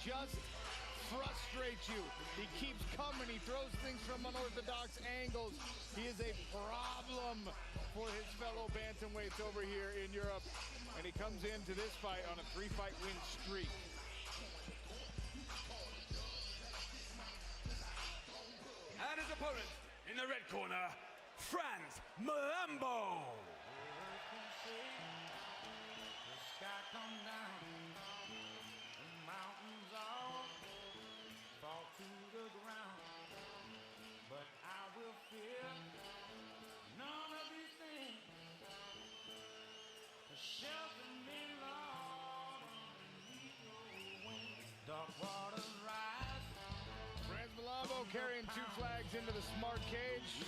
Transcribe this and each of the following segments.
just frustrate you. He keeps coming. He throws things from unorthodox angles. He is a problem for his fellow bantamweights over here in Europe. And he comes into this fight on a 3-fight win streak. And his opponent in the red corner, Franz Malambo. The sky come down, the mountains all fall to the ground, but I will fear none of these things. Shelter me, Lord, underneath your wings. Dark waters rise. Franz Malambo carrying 2 flags into the smart cage.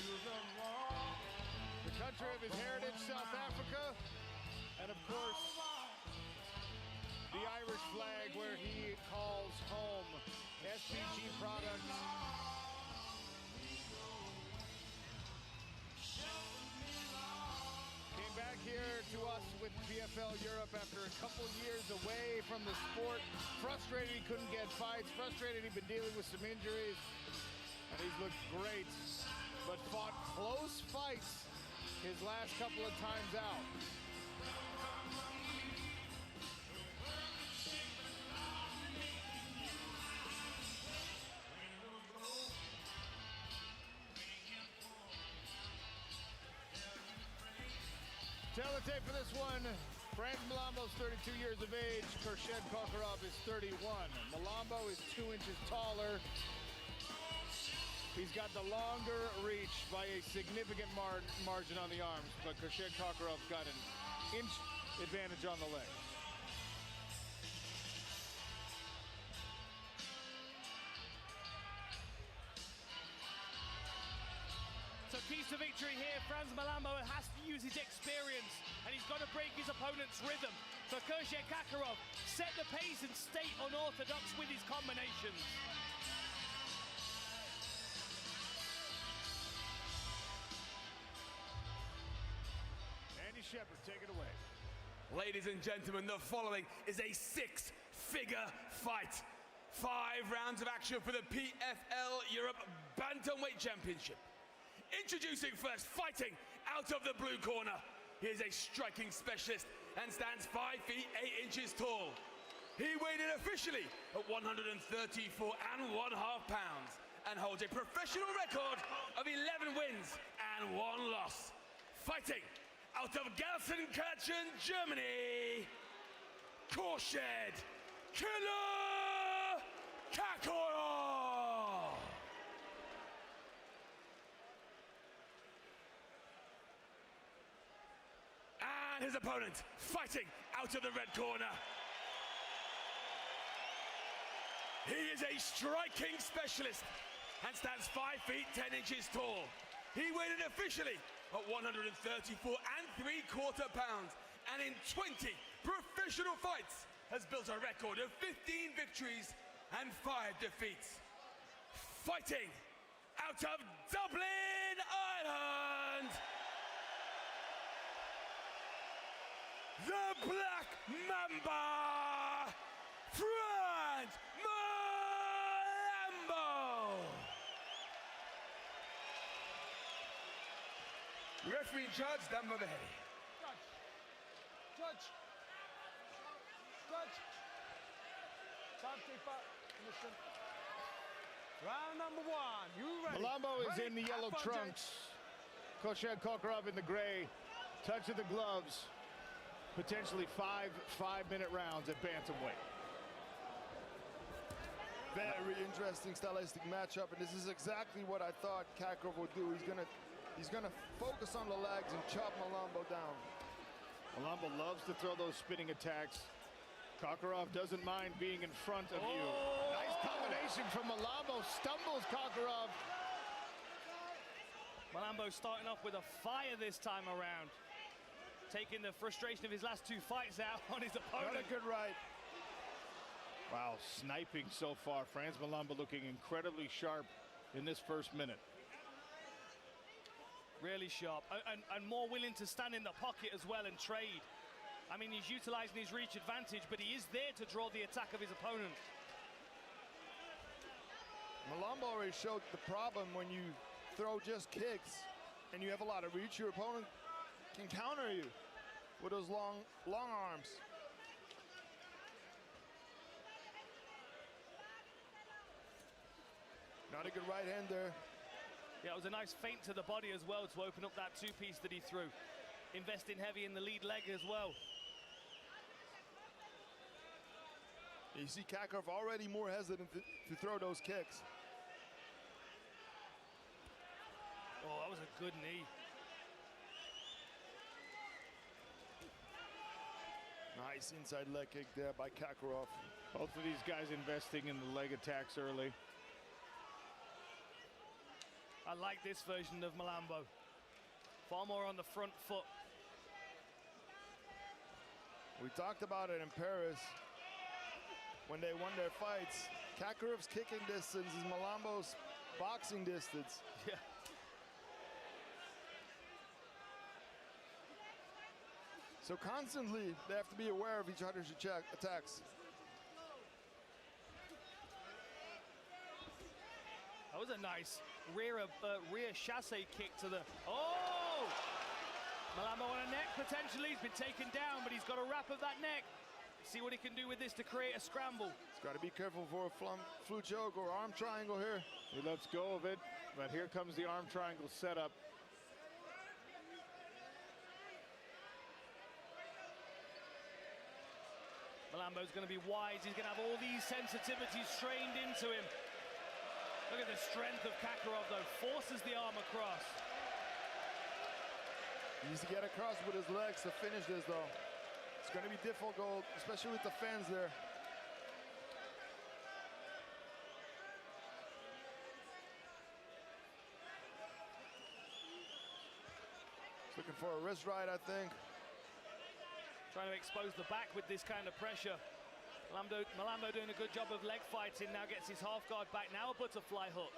The country of his heritage, South Africa. And of course, the Irish flag where he calls home. SPG products. Came back here to us with PFL Europe after a couple years away from the sport. Frustrated he couldn't get fights, frustrated he'd been dealing with some injuries. And he's looked great, but fought close fights his last couple of times out. Teletape for this one. Franz Malambo's 32 years of age. Hurshed Kahorov is 31. Malambo is 2 inches taller. He's got the longer reach by a significant margin on the arms, but Hurshed Kakhorov's got an inch advantage on the leg. So keys to victory here, Franz Malambo has to use his experience and he's got to break his opponent's rhythm. So Hurshed Kahorov set the pace and stay unorthodox with his combinations. Andy Shepard, take it away. Ladies and gentlemen, the following is a 6-figure fight. 5 rounds of action for the PFL Europe Bantamweight Championship. Introducing first, fighting out of the blue corner. He is a striking specialist and stands 5 feet 8 inches tall. He weighed in officially at 134.5 pounds and holds a professional record of 11 wins and 1 loss. Fighting out of Gelsenkirchen, Germany, Hurshed Killer Kahorov. And his opponent, fighting out of the red corner. He is a striking specialist and stands 5 feet 10 inches tall. He weighed in officially at 134.75 pounds and in 20 professional fights has built a record of 15 victories and 5 defeats. Fighting out of Dublin, Ireland, the Black Mamba, Franz Malambo. Referee judge, Dan Maveri. Judge. Listen. Round number 1. You ready? Malambo is Ready? in the yellow trunks. Hurshed Kahorov in the gray. Touch of the gloves. Potentially 5 5-minute rounds at bantamweight. Very interesting stylistic matchup, and this is exactly what I thought Kahorov would do. He's gonna focus on the legs and chop Malambo down. Malambo loves to throw those spinning attacks. Kahorov doesn't mind being in front of you. Nice combination from Malambo. Stumbles Kahorov. Malambo starting off with a fire this time around. Taking the frustration of his last 2 fights out on his opponent. Got a good right. Wow, sniping so far. Franz Malambo looking incredibly sharp in this first minute. Really sharp and more willing to stand in the pocket as well and trade. I mean, he's utilizing his reach advantage, but he is there to draw the attack of his opponent. Malambo already showed the problem when you throw just kicks and you have a lot of reach. Your opponent can counter you with those long arms. Not a good right hand there. Yeah, it was a nice feint to the body as well to open up that two-piece that he threw. Investing heavy in the lead leg as well. You see Kachorov already more hesitant to throw those kicks. Oh, that was a good knee. Nice inside leg kick there by Kachorov. Both of these guys investing in the leg attacks early. I like this version of Malambo. Far more on the front foot. We talked about it in Paris when they won their fights. Kacharov's kicking distance is Malambo's boxing distance. Yeah. So constantly they have to be aware of each other's attacks. That was a nice rear chasse kick to the... Oh! Malambo on a neck, potentially. He's been taken down, but he's got a wrap of that neck. See what he can do with this to create a scramble. He's got to be careful for a flu choke or arm triangle here. He lets go of it, but here comes the arm triangle setup. Malambo's going to be wise. He's going to have all these sensitivities trained into him. Look at the strength of Kachorov, though. Forces the arm across. He needs to get across with his legs to finish this, though. It's going to be difficult, especially with the fans there. He's looking for a wrist right, I think. Trying to expose the back with this kind of pressure. Malambo doing a good job of leg fighting. Now gets his half guard back. Now a butterfly hook.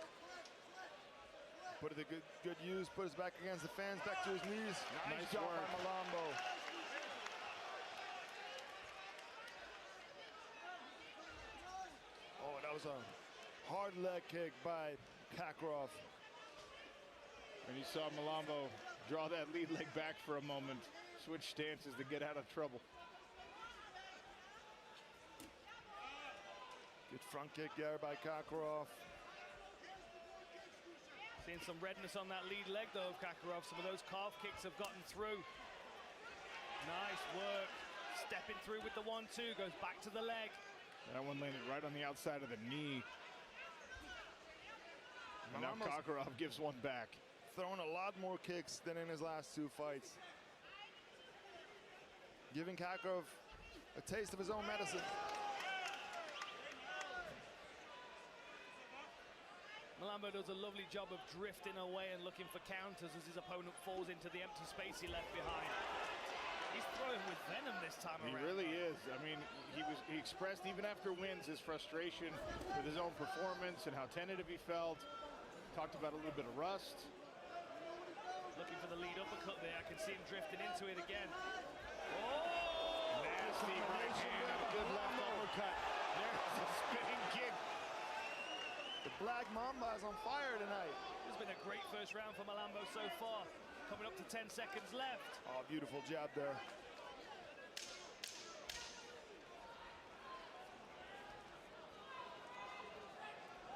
Put it to good use. Put his back against the fans. Back to his knees. Nice job by Malambo. Oh, that was a hard leg kick by Kachorov. And you saw Malambo draw that lead leg back for a moment. Switch stances to get out of trouble. Good front kick there by Kachorov. Seeing some redness on that lead leg, though, of Kachorov. Some of those calf kicks have gotten through. Nice work. Stepping through with the 1-2. Goes back to the leg. That one landed right on the outside of the knee. And now Kachorov gives one back. Throwing a lot more kicks than in his last two fights. Giving Kachorov a taste of his own medicine. Malambo does a lovely job of drifting away and looking for counters as his opponent falls into the empty space he left behind. He's throwing with venom this time around. He really is. I mean, he expressed even after wins his frustration with his own performance and how tentative he felt. Talked about a little bit of rust. Looking for the lead uppercut there. I can see him drifting into it again. Oh! Nasty right hand and a good left uppercut. There's a spinning kick. The Black Mamba is on fire tonight. This has been a great first round for Malambo so far. Coming up to 10 seconds left. Oh, beautiful jab there.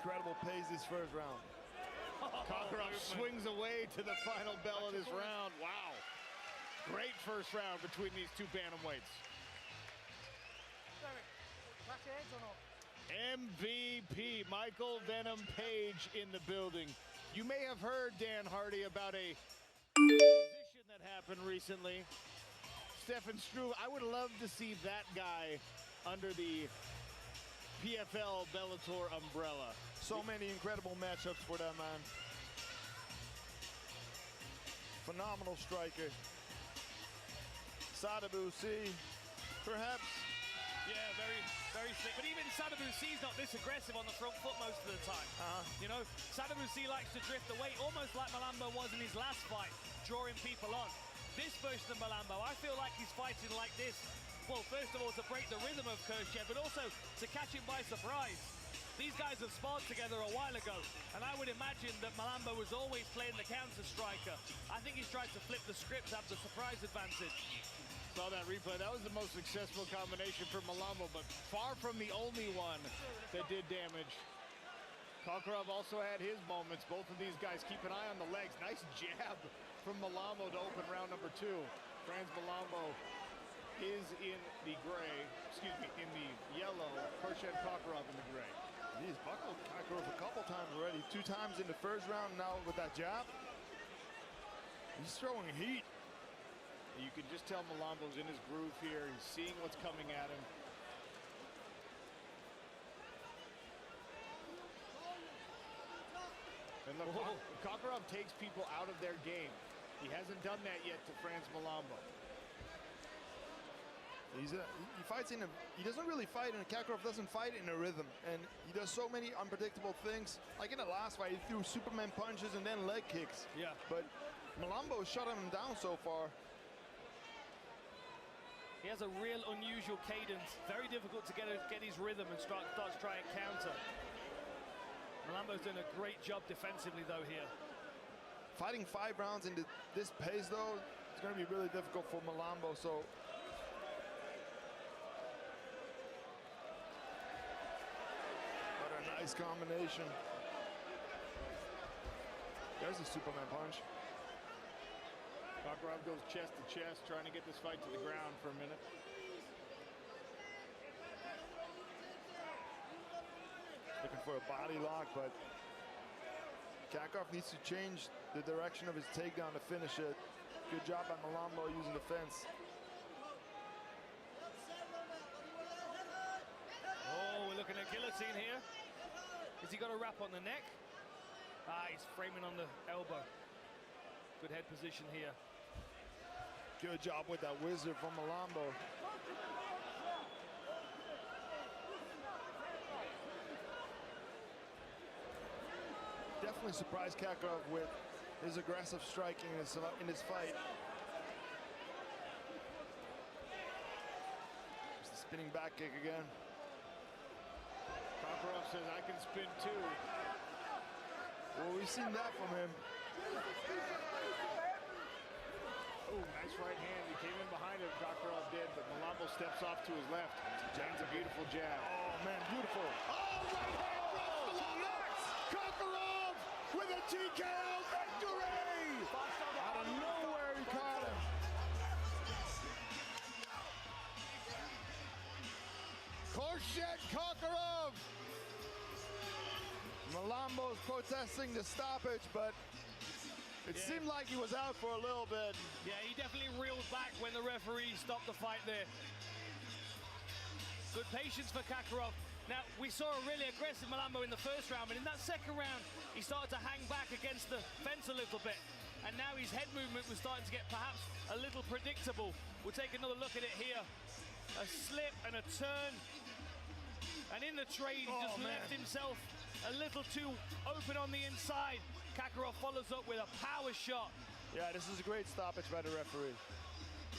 Incredible pace this first round. Kachorov swings away to the final bell of this round. Wow. Great first round between these two bantamweights. MVP Michael Venom Page in the building. You may have heard, Dan Hardy, about a position that happened recently. Stefan Struve, I would love to see that guy under the PFL Bellator umbrella. So many incredible matchups for that man. Phenomenal striker. Sadabusi, perhaps. Yeah, very slick. But even Sadabusi's not this aggressive on the front foot most of the time. You know, Sadabusi likes to drift away, almost like Malambo was in his last fight, drawing people on. This version of Malambo, I feel like he's fighting like this. Well, first of all, to break the rhythm of Khurshid, but also to catch him by surprise. These guys have sparred together a while ago, and I would imagine that Malambo was always playing the counter-striker. I think he's tried to flip the script, have the surprise advantage. Saw that replay. That was the most successful combination for Malambo, but far from the only one that did damage. Kahorov also had his moments. Both of these guys keep an eye on the legs. Nice jab from Malambo to open round number 2. Franz Malambo is in the gray, excuse me, in the yellow. Hurshad Kahorov in the gray. He's buckled Kahorov a couple times already. 2 times in the first round, now with that jab. He's throwing heat. You can just tell Malambo's in his groove here. He's seeing what's coming at him. And look, Kahorov takes people out of their game. He hasn't done that yet to Franz Malambo. He fights in a, he doesn't really fight, and Kahorov doesn't fight in a rhythm, and he does so many unpredictable things. Like in the last fight, he threw Superman punches and then leg kicks. Yeah. But Malambo shut him down so far. He has a real unusual cadence. Very difficult to get his rhythm and starts trying to counter. Malambo's doing a great job defensively though here. Fighting 5 rounds into this pace though, it's going to be really difficult for Malambo. So what a nice combination. There's a Superman punch. Kahorov goes chest to chest, trying to get this fight to the ground for a minute. Looking for a body lock, but Kahorov needs to change the direction of his takedown to finish it. Good job by Malambo using the fence. Oh, we're looking at guillotine here. Has he got a wrap on the neck? Ah, he's framing on the elbow. Good head position here. Good job with that wizard from Malambo. Definitely surprised Kahorov with his aggressive striking in this fight. Just a spinning back kick again. Kahorov says, I can spin too. Well, we've seen that from him. Oh, nice right hand. He came in behind him, Kahorov did, but Malambo steps off to his left. Lands a beautiful jab. Oh, man, beautiful. Oh, right hand drops the nuts! Kahorov with a TKO victory! Out of nowhere, he caught him. Hurshad Kahorov! Malambo's protesting the stoppage, but it seemed like he was out for a little bit. Yeah, he definitely reeled back when the referee stopped the fight there. Good patience for Kahorov. Now, we saw a really aggressive Malambo in the first round, but in that second round, he started to hang back against the fence a little bit. And now his head movement was starting to get perhaps a little predictable. We'll take another look at it here. A slip and a turn. And in the trade, he just left himself a little too open on the inside. Kahorov follows up with a power shot. Yeah, this is a great stoppage by the referee.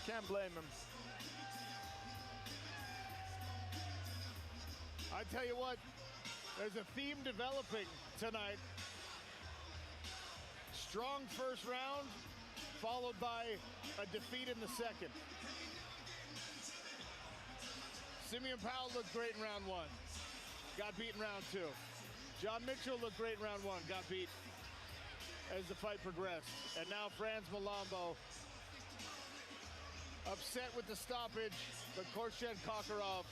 Can't blame him. I tell you what, there's a theme developing tonight. Strong first round, followed by a defeat in the second. Simeon Powell looked great in round 1. Got beat in round 2. John Mitchell looked great in round 1. Got beat as the fight progressed. And now Franz Malambo upset with the stoppage, but Hurshad Kahorov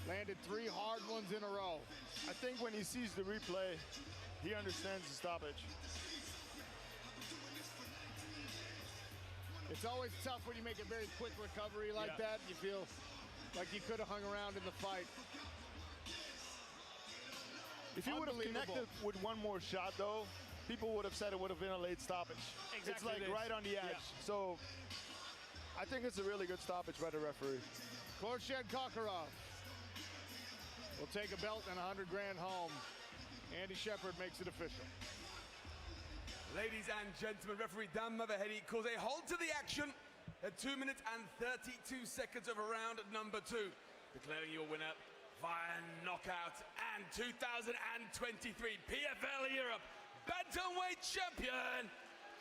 landed 3 hard ones in a row. I think when he sees the replay, he understands the stoppage. It's always tough when you make a very quick recovery like that. You feel like you could have hung around in the fight. If he would have connected with one more shot, though, people would have said it would have been a late stoppage. Exactly. It's like right on the edge. Yeah. So I think it's a really good stoppage by the referee. Hurshad Kahorov will take a belt and 100 grand home. Andy Shepard makes it official. Ladies and gentlemen, referee Dan Motherheady calls a halt to the action at 2 minutes and 32 seconds of round number 2. Declaring your winner via knockout and 2023 PFL Europe Bantamweight Champion,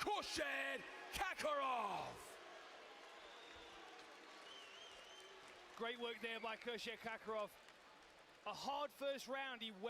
Hurshed Kachorov. Great work there by Hurshed Kachorov. A hard first round. He